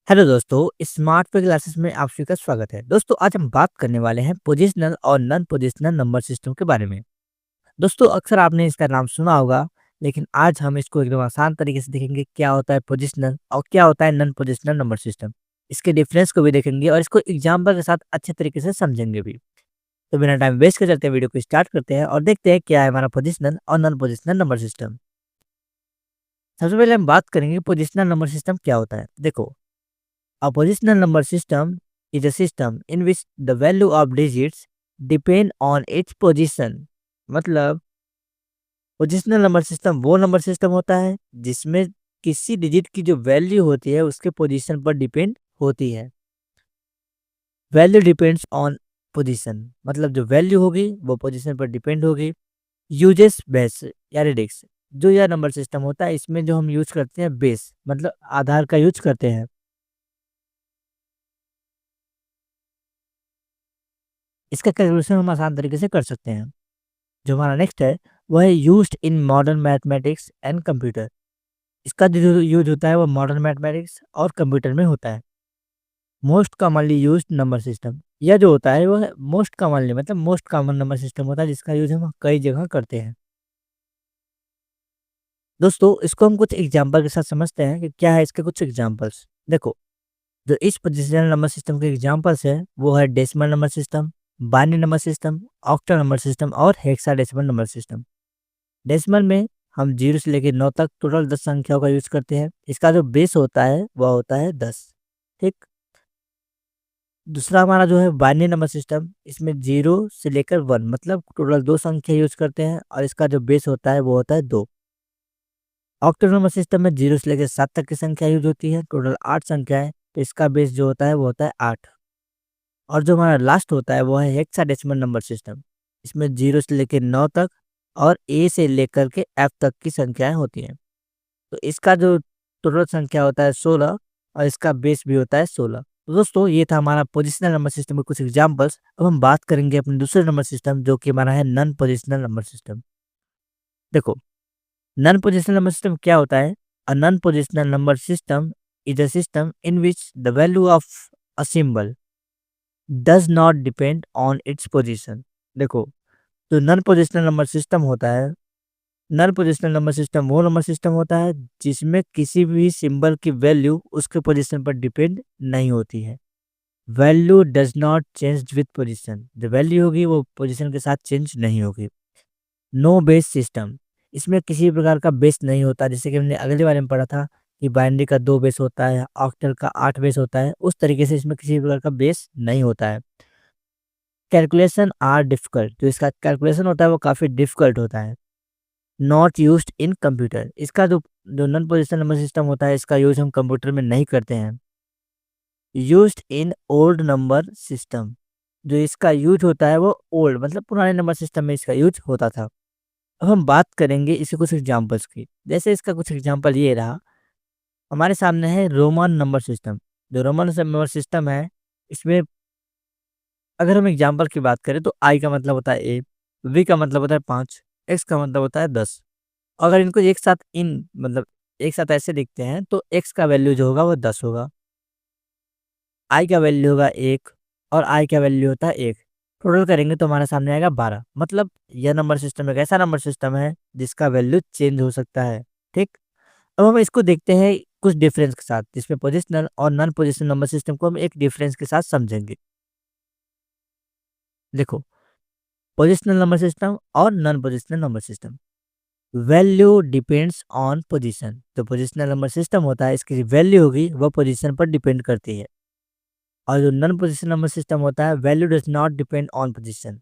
Hello दोस्तों, smart पे classes में आप सभी का स्वागत है। दोस्तों, आज हम बात करने वाले हैं पोजिशनल और नॉन पोजिशनल नंबर सिस्टम के बारे में। दोस्तों, अक्सर आपने इसका नाम सुना होगा, लेकिन आज हम इसको एकदम आसान तरीके से देखेंगे क्या होता है पोजिशनल और क्या होता है नॉन पोजिशनल नंबर सिस्टम। इसके डिफरेंस को भी देखेंगे और इसको एग्जाम्पल के साथ अच्छे तरीके से समझेंगे भी। तो बिना टाइम वेस्ट के चलते वीडियो को स्टार्ट करते हैं और देखते हैं क्या है हमारा पोजिशनल और नॉन पोजिशनल नंबर सिस्टम। सबसे पहले हम बात करेंगे पोजिशनल नंबर सिस्टम क्या होता है। देखो, a positional number system is a system in which the value of digits depend on its position। मतलब पोजिशनल नंबर सिस्टम वो नंबर सिस्टम होता है जिसमें किसी डिजिट की जो वैल्यू होती है उसके पोजीशन पर डिपेंड होती है। वैल्यू डिपेंड्स ऑन पोजीशन, मतलब जो वैल्यू होगी वो पोजीशन पर डिपेंड होगी। यूजेस बेस या रेडिक्स, जो यह नंबर सिस्टम होता है इसमें जो हम यूज करते हैं बेस मतलब आधार का यूज करते हैं। इसका कैलकुलेशन हम आसान तरीके से कर सकते हैं। जो हमारा नेक्स्ट है वो है used in modern mathematics and computer. इसका जो यूज होता है वो मॉडर्न मैथमेटिक्स और कंप्यूटर में होता है। Most commonly used number system, यह जो होता है वो मोस्ट कॉमनली मतलब मोस्ट कॉमन नंबर सिस्टम होता है जिसका यूज हम कई जगह करते हैं। दोस्तों, इसको हम कुछ एग्जांपल के साथ समझते हैं कि क्या है इसके कुछ एग्जांपल्स। देखो, जो इस पोजिशनल नंबर सिस्टम के एग्जांपल्स है वो है decimal number system, binary number system, octal number system और हेक्साडेसिमल नंबर सिस्टम। डेसिमल में हम 0 से लेकर 9 तक टोटल 10 संख्याओं का यूज़ करते हैं। इसका जो बेस होता है वह होता है 10। ठीक। दूसरा हमारा जो है बाइनरी नंबर सिस्टम, इसमें 0 से लेकर 1 मतलब टोटल 2 संख्या यूज़ करते हैं और इसका जो बेस होता है वो होता है 2। ऑक्टल नंबर सिस्टम में 0 से लेकर 7 तक की संख्या यूज होती है, टोटल 8 संख्याएं, तो इसका बेस जो होता है वो होता है 8। और जो हमारा लास्ट होता है वो है हेक्साडेसिमल नंबर सिस्टम। इसमें 0 से लेकर 9 तक और ए से लेकर के एफ तक की संख्याएं होती हैं। तो इसका जो टोटल संख्या होता है 16 और इसका बेस भी होता है 16। तो दोस्तों, ये था हमारा पोजिशनल नंबर सिस्टम के कुछ एग्जांपल्स। अब हम बात करेंगे अपने दूसरे नंबर सिस्टम जो कि हमारा है नॉन पोजिशनल नंबर सिस्टम। देखो, नॉन पोजिशनल नंबर सिस्टम क्या होता है। A non positional number system is a system in which the value of a symbol does not depend on its position. देखो, जो नॉन पोजिशनल नंबर सिस्टम होता है, नल positional number system वो number system होता है जिसमें किसी भी सिंबल की वैल्यू उसके पोजीशन पर डिपेंड नहीं होती है। Value does not change with position, जो वैल्यू होगी वो पोजीशन के साथ चेंज नहीं होगी। नो बेस सिस्टम, इसमें किसी प्रकार का बेस नहीं होता, जैसे कि हमने अगले बारे में पढ़ा था कि बाइनरी का 2 बेस होता है, ऑक्टल का 8 बेस होता है, उस तरीके से इसमें किसी प्रकार का बेस नहीं होता है। कैलकुलेशन आर डिफिकल्ट, जो इसका कैलकुलेशन होता है वो काफ़ी डिफिकल्ट होता है। नॉट यूज्ड इन कंप्यूटर, इसका जो जो नॉन पोजिशनल नंबर सिस्टम होता है इसका यूज हम कंप्यूटर में नहीं करते हैं। Used in old number system, जो इसका यूज होता है वो ओल्ड मतलब पुराने नंबर सिस्टम में इसका यूज होता था। अब हम बात करेंगे इसके कुछ एग्जांपल्स की। जैसे इसका कुछ एग्जांपल ये रहा, हमारे सामने है रोमन नंबर सिस्टम। जो रोमन नंबर सिस्टम है इसमें अगर हम एग्जांपल की बात करें तो आई का मतलब होता है 1, वी का मतलब होता है 5, एक्स का मतलब होता है 10। अगर इनको एक साथ इन मतलब एक साथ ऐसे लिखते हैं तो x का वैल्यू जो होगा वो 10 होगा, i का वैल्यू होगा 1 और i का वैल्यू होता है 1। टोटल करेंगे तो हमारे सामने आएगा 12। मतलब यह नंबर सिस्टम एक ऐसा नंबर सिस्टम है जिसका वैल्यू चेंज हो सकता है। ठीक। अब हम इसको देखते हैं कुछ डिफरेंस के साथ, जिसमें पोजिशनल और नॉन पोजिशनल नंबर सिस्टम को हम एक डिफरेंस के साथ समझेंगे। देखो, पोजिशनल नंबर सिस्टम और non positional number system. Value depends on position, तो पोजिशनल नंबर सिस्टम होता है इसकी वैल्यू होगी वो पोजीशन पर डिपेंड करती है। और जो नॉन पोजिशनल नंबर सिस्टम होता है value does not depend on position.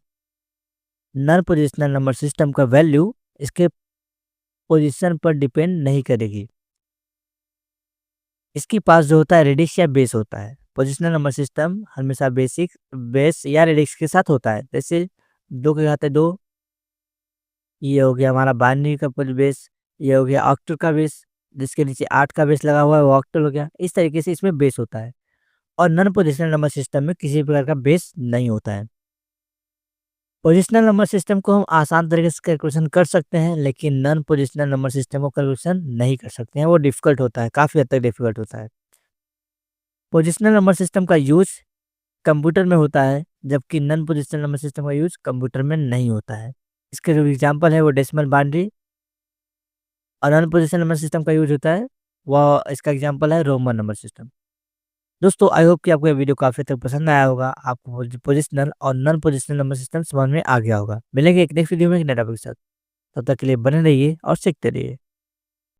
Non positional number system का वैल्यू इसके पोजीशन पर डिपेंड नहीं करेगी। इसके पास जो होता है रेडिक्स या बेस होता है। पोजिशनल नंबर सिस्टम हमेशा बेसिक बेस या रेडिक्स के साथ होता है। जैसे 2 के घाते 2, ये हो गया हमारा बाइनरी का बेस, ये हो गया ऑक्टल का बेस, जिसके नीचे 8 का बेस लगा हुआ है वो ऑक्टल हो गया। इस तरीके से इसमें बेस होता है। और नॉन पोजिशनल नंबर सिस्टम में किसी प्रकार का बेस नहीं होता है। पोजिशनल नंबर सिस्टम को हम आसान तरीके से कैलकुलेशन कर सकते हैं, लेकिन नॉन पोजिशनल नंबर सिस्टम को कैलकुलेशन नहीं कर सकते हैं, वो डिफिकल्ट होता है, काफ़ी हद तक डिफिकल्ट होता है। पोजिशनल नंबर सिस्टम का यूज़ कंप्यूटर में होता है, जबकि नॉन पोजिशनल नंबर सिस्टम का यूज़ कंप्यूटर में नहीं होता है। इसके जो एग्ज़ाम्पल है वो डेसिमल बाइनरी और नॉन पोजिशनल नंबर सिस्टम का यूज़ होता है, वह इसका एग्ज़ाम्पल है रोमन नंबर सिस्टम। दोस्तों आई होप कि आपको ये वीडियो काफ़ी हद तक पसंद आया होगा। आपको पोजिशनल और नॉन पोजिशनल नंबर सिस्टम समझ में आ गया होगा। मिलेंगे एक नेक्स्ट वीडियो में एक नए टॉपिक के साथ। तब तक के लिए बने रहिए और सीखते रहिए।